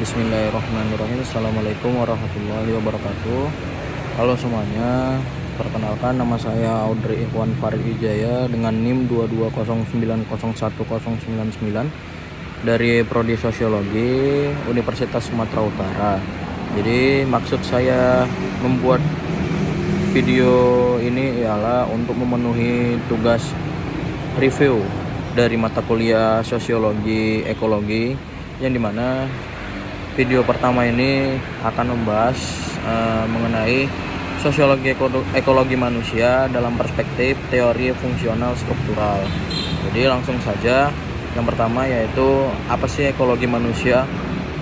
Bismillahirrahmanirrahim. Assalamualaikum warahmatullahi wabarakatuh. Halo semuanya, perkenalkan nama saya Audrey Ikhwan Farid Wijaya dengan NIM 220901099 dari Prodi Sosiologi Universitas Sumatera Utara. Jadi maksud saya membuat video ini ialah untuk memenuhi tugas review dari mata kuliah Sosiologi Ekologi, yang dimana video pertama ini akan membahas mengenai sosiologi ekologi manusia dalam perspektif teori fungsional struktural. Jadi langsung saja, yang pertama yaitu apa sih ekologi manusia?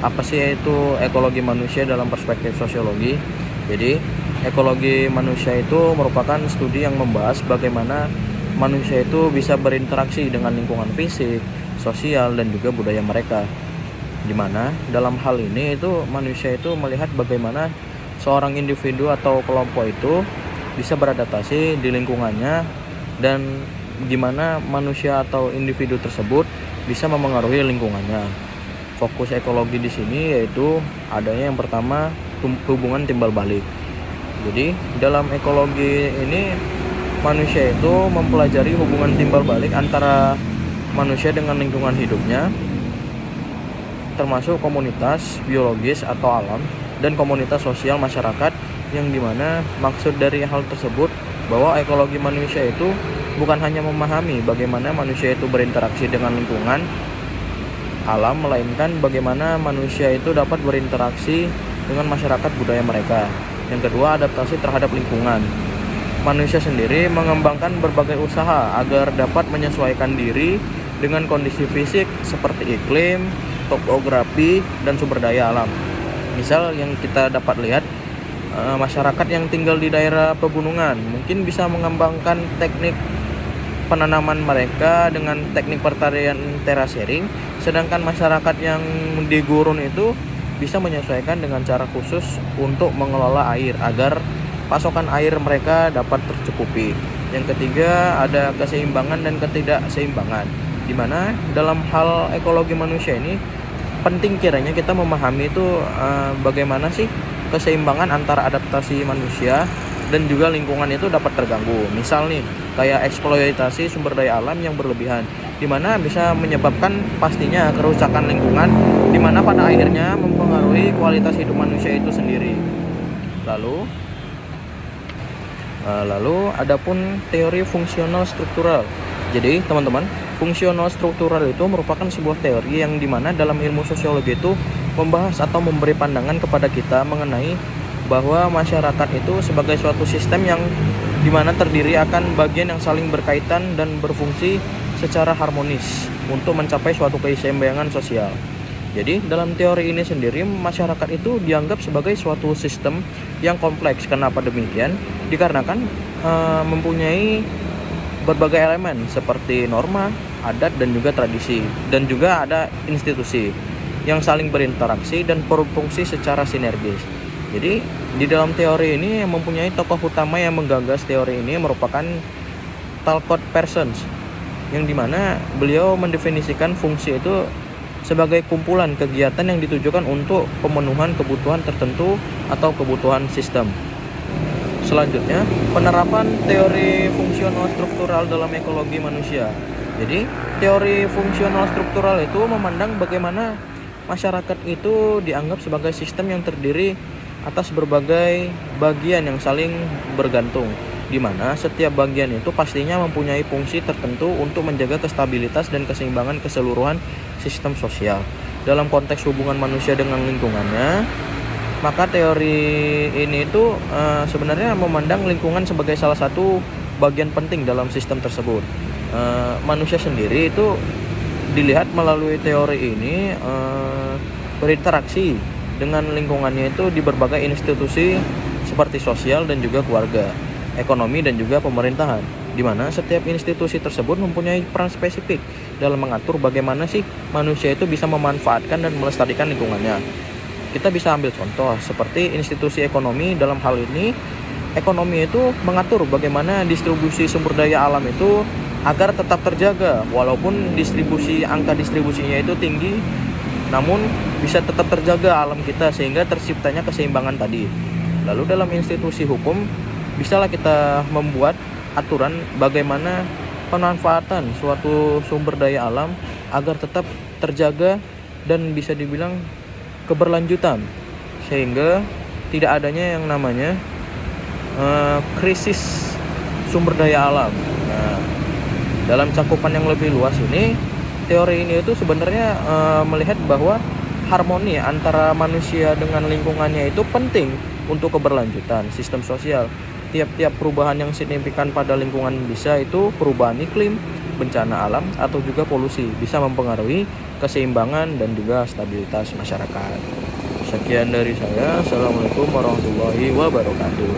Apa sih itu ekologi manusia dalam perspektif sosiologi? Jadi ekologi manusia itu merupakan studi yang membahas bagaimana manusia itu bisa berinteraksi dengan lingkungan fisik, sosial, dan juga budaya mereka. Di mana dalam hal ini itu manusia itu melihat bagaimana seorang individu atau kelompok itu bisa beradaptasi di lingkungannya, dan gimana manusia atau individu tersebut bisa memengaruhi lingkungannya. Fokus ekologi di sini yaitu adanya yang pertama hubungan timbal balik. Jadi dalam ekologi ini manusia itu mempelajari hubungan timbal balik antara manusia dengan lingkungan hidupnya, termasuk komunitas biologis atau alam dan komunitas sosial masyarakat, yang dimana maksud dari hal tersebut bahwa ekologi manusia itu bukan hanya memahami bagaimana manusia itu berinteraksi dengan lingkungan alam, melainkan bagaimana manusia itu dapat berinteraksi dengan masyarakat budaya mereka. Yang kedua, adaptasi terhadap lingkungan. Manusia sendiri mengembangkan berbagai usaha agar dapat menyesuaikan diri dengan kondisi fisik seperti iklim, topografi, dan sumber daya alam. Misal yang kita dapat lihat, masyarakat yang tinggal di daerah pegunungan mungkin bisa mengembangkan teknik penanaman mereka dengan teknik pertanian terasering, sedangkan masyarakat yang di gurun itu bisa menyesuaikan dengan cara khusus untuk mengelola air agar pasokan air mereka dapat tercukupi. Yang ketiga, ada keseimbangan dan ketidakseimbangan, di mana dalam hal ekologi manusia ini penting kiranya kita memahami itu bagaimana sih keseimbangan antara adaptasi manusia dan juga lingkungan itu dapat terganggu. Misal nih, kayak eksploitasi sumber daya alam yang berlebihan, di mana bisa menyebabkan pastinya kerusakan lingkungan, di mana pada akhirnya mempengaruhi kualitas hidup manusia itu sendiri. Lalu adapun teori fungsional struktural. Jadi teman-teman, fungsional struktural itu merupakan sebuah teori yang dimana dalam ilmu sosiologi itu membahas atau memberi pandangan kepada kita mengenai bahwa masyarakat itu sebagai suatu sistem yang dimana terdiri akan bagian yang saling berkaitan dan berfungsi secara harmonis untuk mencapai suatu keseimbangan sosial. Jadi dalam teori ini sendiri, masyarakat itu dianggap sebagai suatu sistem yang kompleks. Kenapa demikian? Dikarenakan mempunyai berbagai elemen seperti norma, adat, dan juga tradisi, dan juga ada institusi yang saling berinteraksi dan berfungsi secara sinergis. Jadi di dalam teori ini yang mempunyai tokoh utama yang menggagas teori ini merupakan Talcott Parsons, yang dimana beliau mendefinisikan fungsi itu sebagai kumpulan kegiatan yang ditujukan untuk pemenuhan kebutuhan tertentu atau kebutuhan sistem. Selanjutnya, penerapan teori fungsional struktural dalam ekologi manusia. Jadi, teori fungsional struktural itu memandang bagaimana masyarakat itu dianggap sebagai sistem yang terdiri atas berbagai bagian yang saling bergantung, di mana setiap bagian itu pastinya mempunyai fungsi tertentu untuk menjaga kestabilitas dan keseimbangan keseluruhan sistem sosial. Dalam konteks hubungan manusia dengan lingkungannya, maka teori ini itu sebenarnya memandang lingkungan sebagai salah satu bagian penting dalam sistem tersebut. Manusia sendiri itu dilihat melalui teori ini berinteraksi dengan lingkungannya itu di berbagai institusi seperti sosial dan juga keluarga, ekonomi, dan juga pemerintahan, di mana setiap institusi tersebut mempunyai peran spesifik dalam mengatur bagaimana sih manusia itu bisa memanfaatkan dan melestarikan lingkungannya. Kita bisa ambil contoh seperti institusi ekonomi. Dalam hal ini, ekonomi itu mengatur bagaimana distribusi sumber daya alam itu agar tetap terjaga walaupun angka distribusinya itu tinggi, namun bisa tetap terjaga alam kita sehingga terciptanya keseimbangan tadi. Lalu dalam institusi hukum bisalah kita membuat aturan bagaimana pemanfaatan suatu sumber daya alam agar tetap terjaga dan bisa dibilang keberlanjutan, sehingga tidak adanya yang namanya krisis sumber daya alam. Nah, dalam cakupan yang lebih luas ini, teori ini itu sebenarnya melihat bahwa harmoni antara manusia dengan lingkungannya itu penting untuk keberlanjutan sistem sosial. Tiap-tiap perubahan yang signifikan pada lingkungan bisa itu perubahan iklim, bencana alam, atau juga polusi bisa mempengaruhi keseimbangan dan juga stabilitas masyarakat. Sekian dari saya. Assalamualaikum warahmatullahi wabarakatuh.